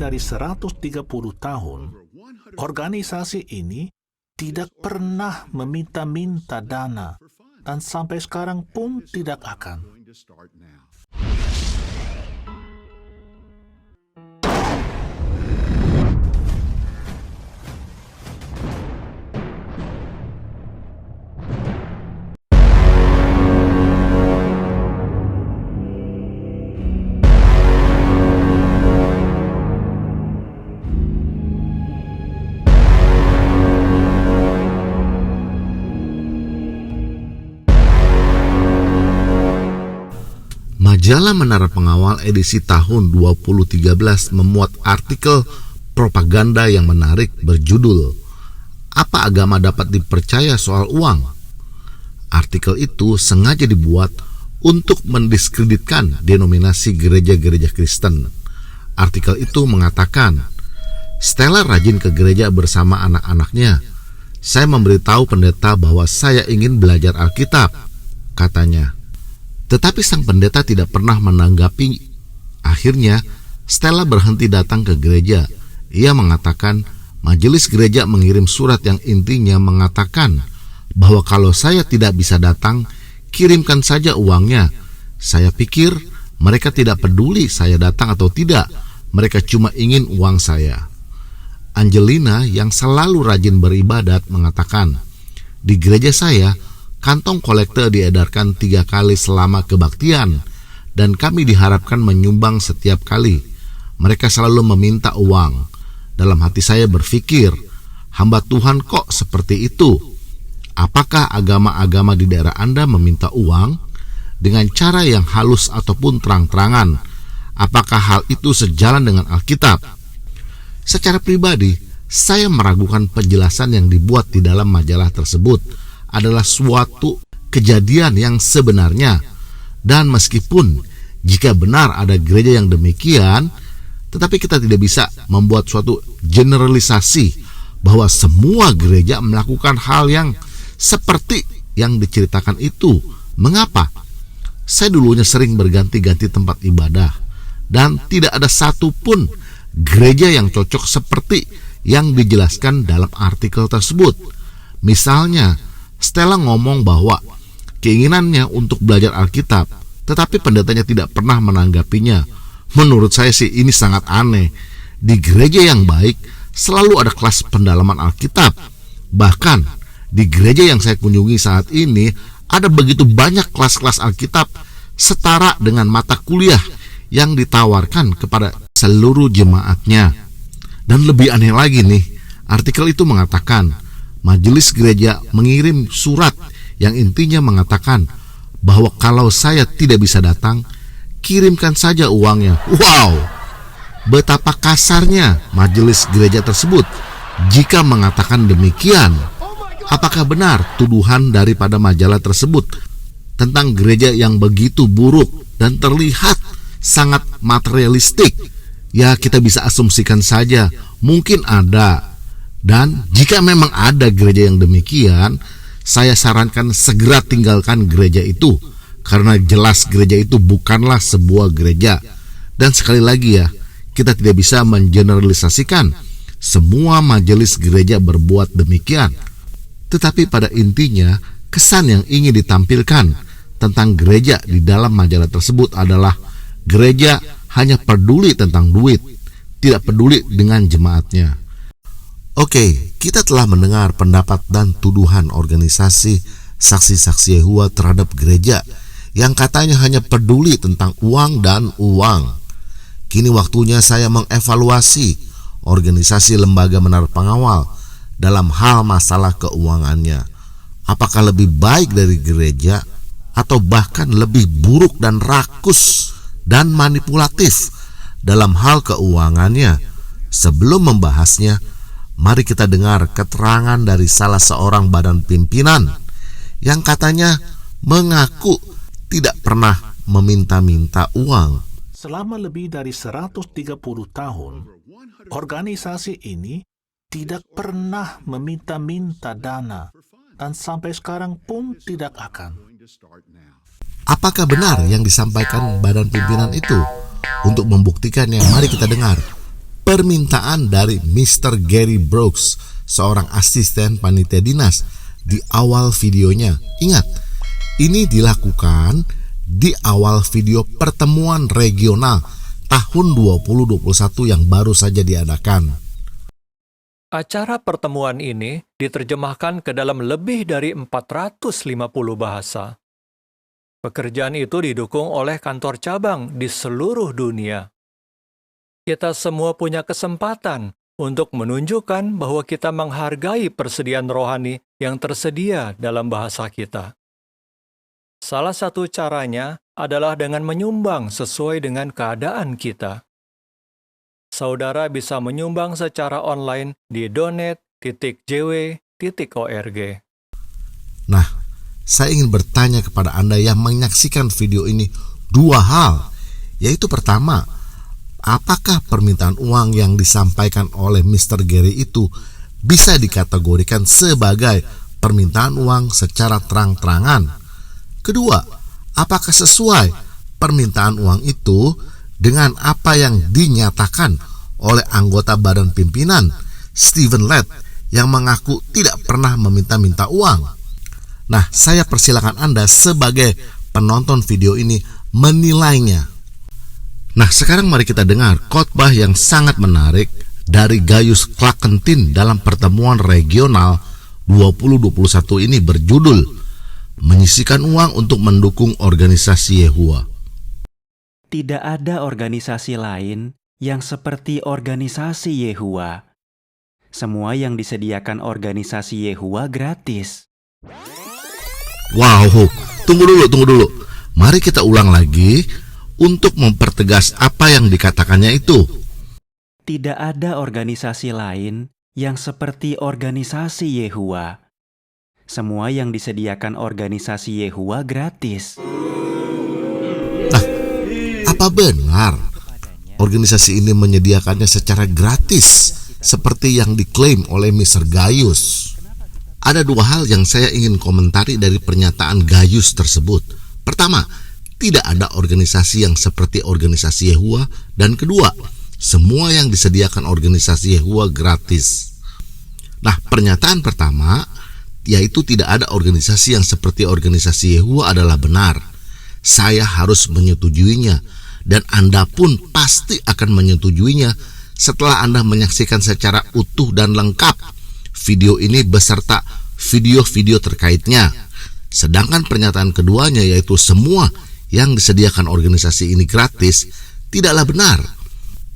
dari 130 tahun, organisasi ini tidak pernah meminta-minta dana dan sampai sekarang pun tidak akan. Majalah Menara Pengawal edisi tahun 2013 memuat artikel propaganda yang menarik berjudul "Apa agama dapat dipercaya soal uang?" Artikel itu sengaja dibuat untuk mendiskreditkan denominasi gereja-gereja Kristen. Artikel itu mengatakan, Stella rajin ke gereja bersama anak-anaknya. Saya memberitahu pendeta bahwa saya ingin belajar Alkitab, katanya. Tetapi sang pendeta tidak pernah menanggapi. Akhirnya, Stella berhenti datang ke gereja. Ia mengatakan, majelis gereja mengirim surat yang intinya mengatakan bahwa kalau saya tidak bisa datang, kirimkan saja uangnya. Saya pikir mereka tidak peduli saya datang atau tidak. Mereka cuma ingin uang saya. Angelina yang selalu rajin beribadat mengatakan, di gereja saya, kantong kolekte diedarkan 3 kali selama kebaktian dan kami diharapkan menyumbang setiap kali. Mereka selalu meminta uang. Dalam hati saya berpikir, hamba Tuhan kok seperti itu? Apakah agama-agama di daerah Anda meminta uang dengan cara yang halus ataupun terang-terangan? Apakah hal itu sejalan dengan Alkitab? Secara pribadi, saya meragukan penjelasan yang dibuat di dalam majalah tersebut adalah suatu kejadian yang sebenarnya. Dan meskipun jika benar ada gereja yang demikian, tetapi kita tidak bisa membuat suatu generalisasi bahwa semua gereja melakukan hal yang seperti yang diceritakan itu. Mengapa? Saya dulunya sering berganti-ganti tempat ibadah dan tidak ada satupun gereja yang cocok seperti yang dijelaskan dalam artikel tersebut. Misalnya, Stella ngomong bahwa keinginannya untuk belajar Alkitab, tetapi pendetanya tidak pernah menanggapinya. Menurut saya sih ini sangat aneh. Di gereja yang baik selalu ada kelas pendalaman Alkitab. Bahkan di gereja yang saya kunjungi saat ini ada begitu banyak kelas-kelas Alkitab setara dengan mata kuliah yang ditawarkan kepada seluruh jemaatnya. Dan lebih aneh lagi nih, artikel itu mengatakan majelis gereja mengirim surat yang intinya mengatakan bahwa kalau saya tidak bisa datang, kirimkan saja uangnya. Wow, betapa kasarnya majelis gereja tersebut jika mengatakan demikian. Apakah benar tuduhan daripada majalah tersebut tentang gereja yang begitu buruk dan terlihat sangat materialistik? Ya, kita bisa asumsikan saja, mungkin ada. Dan jika memang ada gereja yang demikian, saya sarankan segera tinggalkan gereja itu, karena jelas gereja itu bukanlah sebuah gereja. Dan sekali lagi ya, kita tidak bisa mengeneralisasikan semua majelis gereja berbuat demikian. Tetapi pada intinya, kesan yang ingin ditampilkan tentang gereja di dalam majalah tersebut adalah gereja hanya peduli tentang duit, tidak peduli dengan jemaatnya. Oke, kita telah mendengar pendapat dan tuduhan organisasi saksi-saksi Yehova terhadap gereja yang katanya hanya peduli tentang uang dan uang. Kini waktunya saya mengevaluasi organisasi lembaga Menara Pengawal dalam hal masalah keuangannya. Apakah lebih baik dari gereja atau bahkan lebih buruk dan rakus dan manipulatif dalam hal keuangannya? Sebelum membahasnya, mari kita dengar keterangan dari salah seorang badan pimpinan yang katanya mengaku tidak pernah meminta-minta uang. Selama lebih dari 130 tahun, organisasi ini tidak pernah meminta-minta dana dan sampai sekarang pun tidak akan. Apakah benar yang disampaikan badan pimpinan itu? Untuk membuktikannya, mari kita dengar permintaan dari Mr. Gary Brooks, seorang asisten panitia dinas di awal videonya. Ingat, ini dilakukan di awal video pertemuan regional tahun 2021 yang baru saja diadakan. Acara pertemuan ini diterjemahkan ke dalam lebih dari 450 bahasa. Pekerjaan itu didukung oleh kantor cabang di seluruh dunia. Kita semua punya kesempatan untuk menunjukkan bahwa kita menghargai persediaan rohani yang tersedia dalam bahasa kita. Salah satu caranya adalah dengan menyumbang sesuai dengan keadaan kita. Saudara bisa menyumbang secara online di donate.jw.org. Nah, saya ingin bertanya kepada Anda yang menyaksikan video ini dua hal, yaitu pertama, apakah permintaan uang yang disampaikan oleh Mr. Gary itu bisa dikategorikan sebagai permintaan uang secara terang-terangan? Kedua, apakah sesuai permintaan uang itu dengan apa yang dinyatakan oleh anggota badan pimpinan Stephen Lett yang mengaku tidak pernah meminta-minta uang? Nah, saya persilakan Anda sebagai penonton video ini menilainya. Nah, sekarang mari kita dengar khotbah yang sangat menarik dari Gaius Clakentin dalam pertemuan regional 2021 ini berjudul Menyisihkan Uang untuk Mendukung Organisasi Yehuwa. Tidak ada organisasi lain yang seperti organisasi Yehuwa. Semua yang disediakan organisasi Yehuwa gratis. Wow, tunggu dulu. Mari kita ulang lagi untuk mempertegas apa yang dikatakannya itu. Tidak ada organisasi lain yang seperti organisasi Yehuwa. Semua yang disediakan organisasi Yehuwa gratis. Nah, apa benar organisasi ini menyediakannya secara gratis seperti yang diklaim oleh Mr. Gaius? Ada dua hal yang saya ingin komentari dari pernyataan Gaius tersebut. Pertama, tidak ada organisasi yang seperti organisasi Yehuwa. Dan kedua, semua yang disediakan organisasi Yehuwa gratis. Nah, pernyataan pertama, yaitu tidak ada organisasi yang seperti organisasi Yehuwa adalah benar. Saya harus menyetujuinya, dan Anda pun pasti akan menyetujuinya setelah Anda menyaksikan secara utuh dan lengkap video ini beserta video-video terkaitnya. Sedangkan pernyataan keduanya, yaitu semua yang disediakan organisasi ini gratis, tidaklah benar.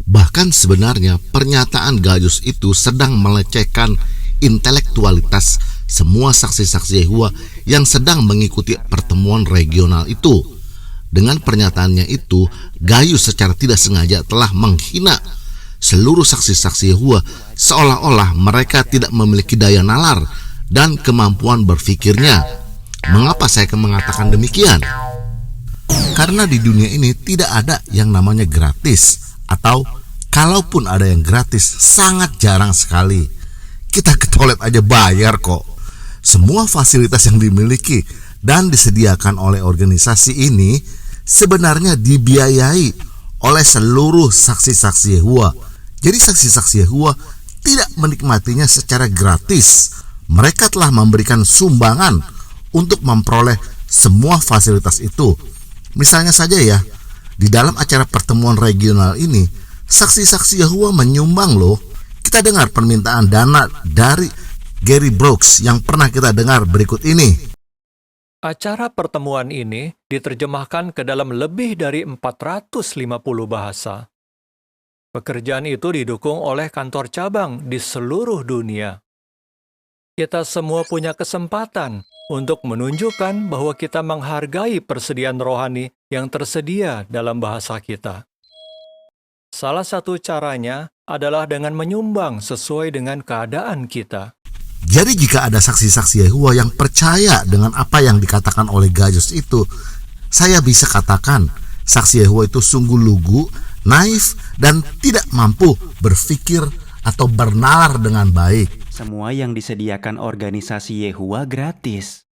Bahkan sebenarnya pernyataan Gaius itu sedang melecehkan intelektualitas semua saksi-saksi Yehuwa yang sedang mengikuti pertemuan regional itu. Dengan pernyataannya itu, Gaius secara tidak sengaja telah menghina seluruh saksi-saksi Yehuwa seolah-olah mereka tidak memiliki daya nalar dan kemampuan berpikirnya. Mengapa saya mengatakan demikian? Karena di dunia ini tidak ada yang namanya gratis, atau kalaupun ada yang gratis sangat jarang sekali. Kita ke toilet aja bayar kok. Semua fasilitas yang dimiliki dan disediakan oleh organisasi ini sebenarnya dibiayai oleh seluruh saksi-saksi Yehuwa. Jadi saksi-saksi Yehuwa tidak menikmatinya secara gratis. Mereka telah memberikan sumbangan untuk memperoleh semua fasilitas itu. Misalnya saja ya, di dalam acara pertemuan regional ini, saksi-saksi Yehuwa menyumbang loh. Kita dengar permintaan dana dari Gary Brooks yang pernah kita dengar berikut ini. Acara pertemuan ini diterjemahkan ke dalam lebih dari 450 bahasa. Pekerjaan itu didukung oleh kantor cabang di seluruh dunia. Kita semua punya kesempatan untuk menunjukkan bahwa kita menghargai persediaan rohani yang tersedia dalam bahasa kita. Salah satu caranya adalah dengan menyumbang sesuai dengan keadaan kita. Jadi jika ada saksi-saksi Yehuwa yang percaya dengan apa yang dikatakan oleh Gaius itu, saya bisa katakan saksi Yehuwa itu sungguh lugu, naif, dan tidak mampu berpikir atau bernalar dengan baik. Semua yang disediakan organisasi Yehuwa gratis.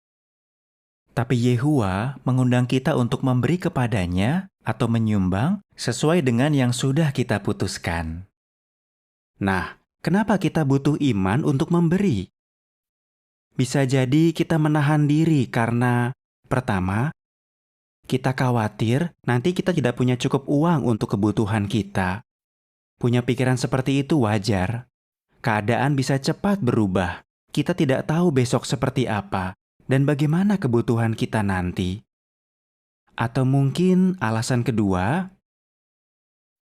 Tapi Yehuwa mengundang kita untuk memberi kepadanya atau menyumbang sesuai dengan yang sudah kita putuskan. Nah, kenapa kita butuh iman untuk memberi? Bisa jadi kita menahan diri karena, pertama, kita khawatir nanti kita tidak punya cukup uang untuk kebutuhan kita. Punya pikiran seperti itu wajar. Keadaan bisa cepat berubah. Kita tidak tahu besok seperti apa dan bagaimana kebutuhan kita nanti. Atau mungkin alasan kedua,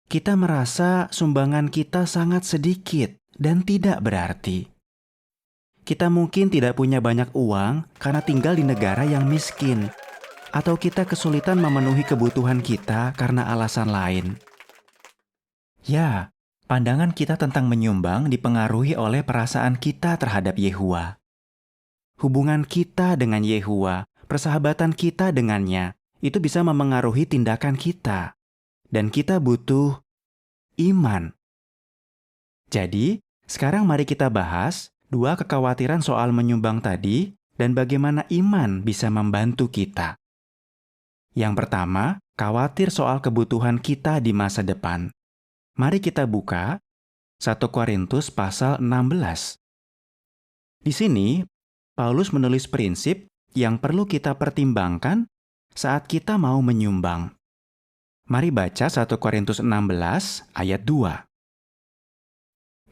kita merasa sumbangan kita sangat sedikit dan tidak berarti. Kita mungkin tidak punya banyak uang karena tinggal di negara yang miskin, atau kita kesulitan memenuhi kebutuhan kita karena alasan lain. Ya, pandangan kita tentang menyumbang dipengaruhi oleh perasaan kita terhadap Yehuwa. Hubungan kita dengan Yehuwa, persahabatan kita dengannya, itu bisa memengaruhi tindakan kita. Dan kita butuh iman. Jadi, sekarang mari kita bahas dua kekhawatiran soal menyumbang tadi dan bagaimana iman bisa membantu kita. Yang pertama, khawatir soal kebutuhan kita di masa depan. Mari kita buka 1 Korintus pasal 16. Di sini, Paulus menulis prinsip yang perlu kita pertimbangkan saat kita mau menyumbang. Mari baca 1 Korintus 16 ayat 2.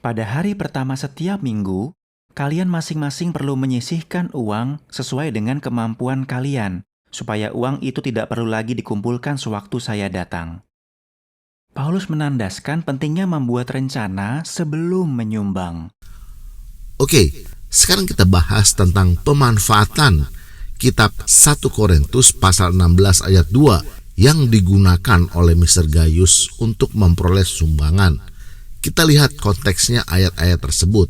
Pada hari pertama setiap minggu, kalian masing-masing perlu menyisihkan uang sesuai dengan kemampuan kalian, supaya uang itu tidak perlu lagi dikumpulkan sewaktu saya datang. Paulus menandaskan pentingnya membuat rencana sebelum menyumbang. Oke, sekarang kita bahas tentang pemanfaatan kitab 1 Korintus pasal 16 ayat 2 yang digunakan oleh Mr. Gaius untuk memperoleh sumbangan. Kita lihat konteksnya ayat-ayat tersebut.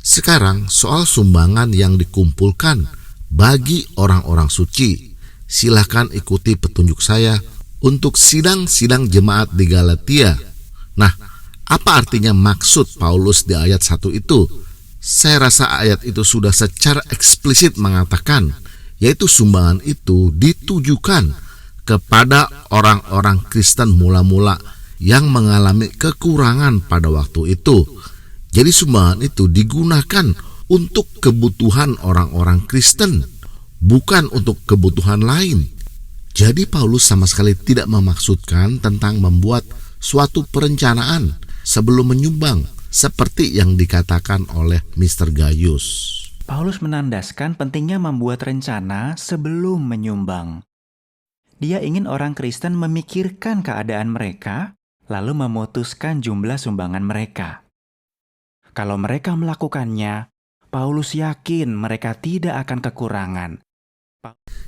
Sekarang soal sumbangan yang dikumpulkan bagi orang-orang suci. Silakan ikuti petunjuk saya untuk sidang-sidang jemaat di Galatia. Nah, apa artinya maksud Paulus di ayat 1 itu? Saya rasa ayat itu sudah secara eksplisit mengatakan, yaitu sumbangan itu ditujukan kepada orang-orang Kristen mula-mula yang mengalami kekurangan pada waktu itu. Jadi sumbangan itu digunakan untuk kebutuhan orang-orang Kristen, bukan untuk kebutuhan lain. Jadi Paulus sama sekali tidak memaksudkan tentang membuat suatu perencanaan sebelum menyumbang, seperti yang dikatakan oleh Mr. Gaius. Paulus menandaskan pentingnya membuat rencana sebelum menyumbang. Dia ingin orang Kristen memikirkan keadaan mereka, lalu memutuskan jumlah sumbangan mereka. Kalau mereka melakukannya, Paulus yakin mereka tidak akan kekurangan.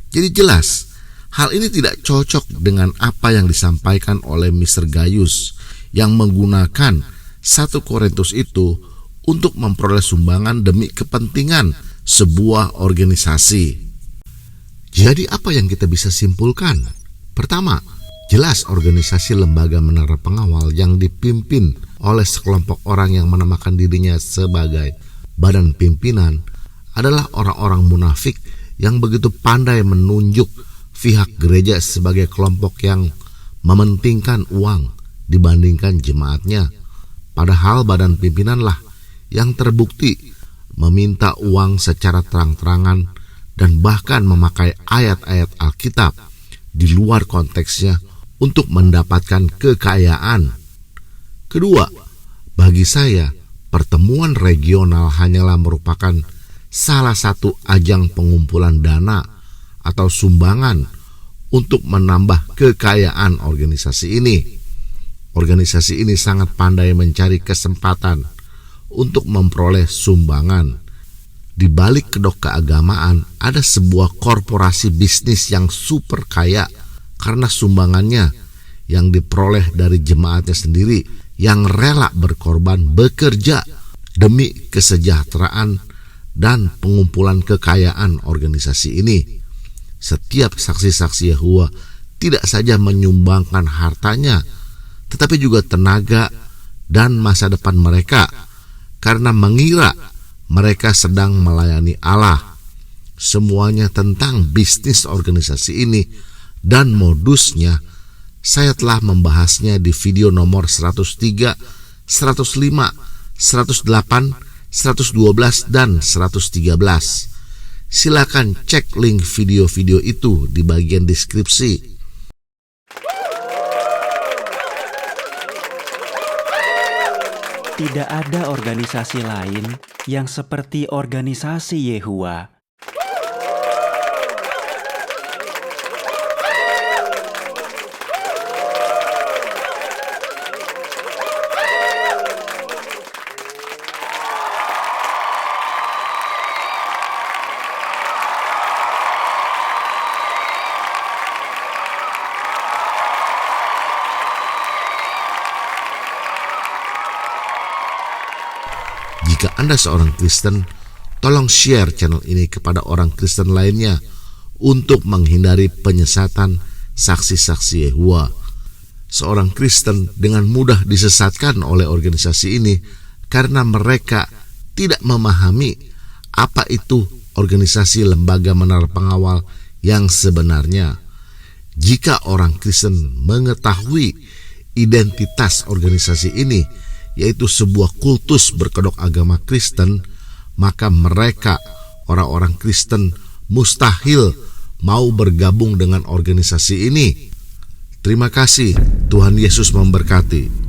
Jadi jelas, hal ini tidak cocok dengan apa yang disampaikan oleh Mr. Gaius yang menggunakan 1 Korintus itu untuk memperoleh sumbangan demi kepentingan sebuah organisasi. Jadi apa yang kita bisa simpulkan? Pertama, jelas organisasi lembaga menara pengawal yang dipimpin oleh sekelompok orang yang menamakan dirinya sebagai badan pimpinan adalah orang-orang munafik yang begitu pandai menunjuk pihak gereja sebagai kelompok yang mementingkan uang dibandingkan jemaatnya. Padahal badan pimpinanlah yang terbukti meminta uang secara terang-terangan dan bahkan memakai ayat-ayat Alkitab di luar konteksnya untuk mendapatkan kekayaan. Kedua, bagi saya, pertemuan regional hanyalah merupakan salah satu ajang pengumpulan dana atau sumbangan untuk menambah kekayaan organisasi ini. Organisasi ini sangat pandai mencari kesempatan untuk memperoleh sumbangan. Di balik kedok keagamaan ada sebuah korporasi bisnis yang super kaya karena sumbangannya yang diperoleh dari jemaatnya sendiri yang rela berkorban bekerja demi kesejahteraan dan pengumpulan kekayaan organisasi ini. Setiap saksi-saksi Yehuwa tidak saja menyumbangkan hartanya, tetapi juga tenaga dan masa depan mereka karena mengira mereka sedang melayani Allah. Semuanya tentang bisnis organisasi ini dan modusnya saya telah membahasnya di video nomor 103, 105, 108, 112, dan 113. Silakan cek link video-video itu di bagian deskripsi. Tidak ada organisasi lain yang seperti organisasi Yehuwa. Jika Anda seorang Kristen, tolong share channel ini kepada orang Kristen lainnya untuk menghindari penyesatan saksi-saksi Yehuwa. Seorang Kristen dengan mudah disesatkan oleh organisasi ini karena mereka tidak memahami apa itu organisasi lembaga menara pengawal yang sebenarnya. Jika orang Kristen mengetahui identitas organisasi ini, yaitu sebuah kultus berkedok agama Kristen, maka mereka, orang-orang Kristen, mustahil mau bergabung dengan organisasi ini. Terima kasih, Tuhan Yesus memberkati.